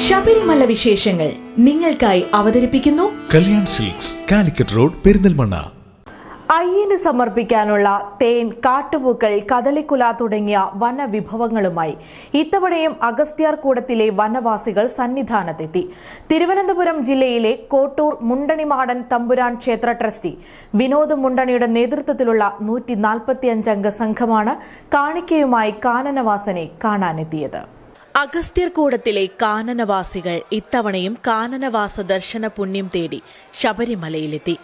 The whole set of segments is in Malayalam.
ശബരിമല വിശേഷങ്ങൾ നിങ്ങൾക്കായി അവതരിപ്പിക്കുന്നു Kalyan Silks, Calicut road, Perinthalmanna. അയ്യന് സമർപ്പിക്കാനുള്ള തേൻ, കാട്ടുപൂക്കൾ, കദളിക്കുല തുടങ്ങിയ വനവിഭവങ്ങളുമായി ഇത്തവണയും അഗസ്ത്യാർകൂടത്തിലെ വനവാസികൾ സന്നിധാനത്തെത്തി. തിരുവനന്തപുരം ജില്ലയിലെ കോട്ടൂർ മുണ്ടണിമാടൻ തമ്പുരാൻ ക്ഷേത്ര ട്രസ്റ്റി വിനോദ് മുണ്ടണിയുടെ നേതൃത്വത്തിലുള്ള 145 അംഗ സംഘമാണ് കാണിക്കയുമായി കാനനവാസനെ കാണാനെത്തിയത്. അഗസ്ത്യർകൂടത്തിലെ കാനനവാസികൾ ഇത്തവണയും കാനനവാസ ദർശന പുണ്യം തേടി ശബരിമലയിലെത്തി.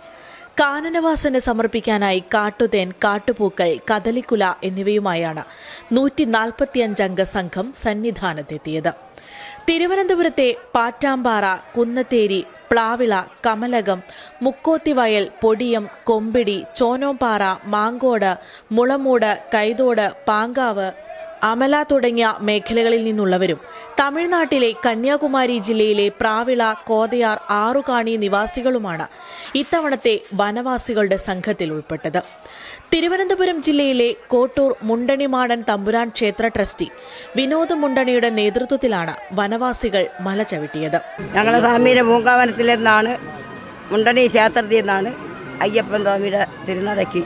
കാനനവാസന് സമർപ്പിക്കാനായി കാട്ടുതേൻ, കാട്ടുപൂക്കൾ, കദളിക്കുല എന്നിവയുമായാണ് 145 അംഗ സംഘം സന്നിധാനത്തെത്തിയത്. തിരുവനന്തപുരത്തെ പാറ്റാമ്പാറ, കുന്നത്തേരി, പ്ലാവിള, കമലകം, മുക്കോത്തിവയൽ, പൊടിയം, കൊമ്പിടി, ചോനോംപാറ, മാങ്കോട്, മുളമൂട്, കൈതോട്, പാങ്കാവ്, അമല തുടങ്ങിയ മേഖലകളിൽ നിന്നുള്ളവരും തമിഴ്നാട്ടിലെ കന്യാകുമാരി ജില്ലയിലെ പ്രാവിള, കോതയാർ, ആറുകാണി നിവാസികളുമാണ് ഇത്തവണത്തെ വനവാസികളുടെ സംഘത്തിൽ ഉൾപ്പെട്ടത്. തിരുവനന്തപുരം ജില്ലയിലെ കോട്ടൂർ മുണ്ടണിമാടൻ തമ്പുരാൻ ക്ഷേത്ര ട്രസ്റ്റി വിനോദ് മുണ്ടണിയുടെ നേതൃത്വത്തിലാണ് വനവാസികൾ മല ചവിട്ടിയത്. ഞങ്ങൾ സ്വാമിയുടെ പൂങ്കാവനത്തിൽ നിന്നാണ്, മുണ്ടണി ക്ഷേത്രത്തിൽ നിന്നാണ് അയ്യപ്പൻ സ്വാമിയുടെ തിരുനടയ്ക്ക്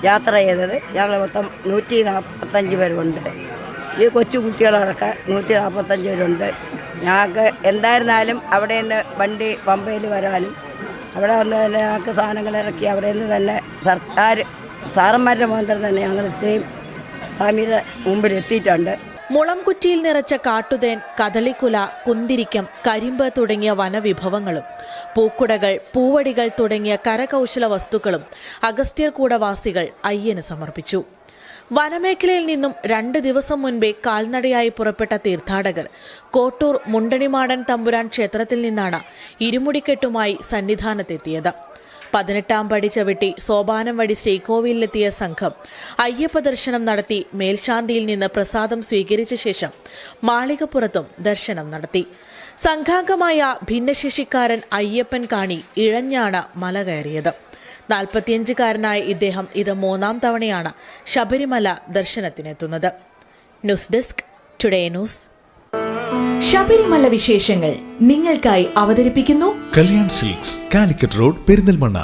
യാത്ര ചെയ്തത്. ഞങ്ങൾ മൊത്തം 145 പേരുണ്ട്. ഈ കൊച്ചു കുട്ടികളടക്കം 145 പേരുണ്ട്. ഞങ്ങൾക്ക് എന്തായിരുന്നാലും അവിടെ നിന്ന് വണ്ടി പമ്പയിൽ വരാനും അവിടെ വന്ന് തന്നെ ഞങ്ങൾക്ക് സാധനങ്ങൾ ഇറക്കി അവിടെ നിന്ന് തന്നെ സർക്കാർ സാറന്മാരുടെ മുഖാന്തരം തന്നെ ഞങ്ങൾ ഇത്രയും സ്വാമിയുടെ മുമ്പിൽ എത്തിയിട്ടുണ്ട്. മുളംകുറ്റിയിൽ നിറച്ച കാട്ടുതേൻ, കദളിക്കുല, കുന്തിരിക്കം, കരിമ്പ് തുടങ്ങിയ വനവിഭവങ്ങളും പൂക്കുടകൾ, പൂവടികൾ തുടങ്ങിയ കരകൗശല വസ്തുക്കളും അഗസ്ത്യർകൂടവാസികൾ അയ്യന് സമർപ്പിച്ചു. വനമേഖലയിൽ നിന്നും 2 ദിവസം മുൻപേ കാൽനടയായി പുറപ്പെട്ട തീർത്ഥാടകർ കോട്ടൂർ മുണ്ടണിമാടൻ തമ്പുരാൻ ക്ഷേത്രത്തിൽ നിന്നാണ് ഇരുമുടിക്കെട്ടുമായി സന്നിധാനത്തെത്തിയത്. 18ാം പടി ചവിട്ടി സോപാനം വഴി ശ്രീകോവിലെത്തിയ സംഘം അയ്യപ്പ ദർശനം നടത്തി മേൽശാന്തിയിൽ നിന്ന് പ്രസാദം സ്വീകരിച്ച ശേഷം മാളികപ്പുറത്തും ദർശനം നടത്തി. സംഘാംഗമായ ഭിന്നശേഷിക്കാരൻ അയ്യപ്പൻ കാണി ഇഴഞ്ഞാണ് മല കയറിയത്. 45-കാരനായ ഇദ്ദേഹം ഇത് 3ാം തവണയാണ് ശബരിമല ദർശനത്തിനെത്തുന്നത്. News desk, today news. Sabarimala വിശേഷങ്ങൾ നിങ്ങൾക്കായി അവതരിപ്പിക്കുന്നു Kalyan Silks, Calicut road, Perinthalmanna.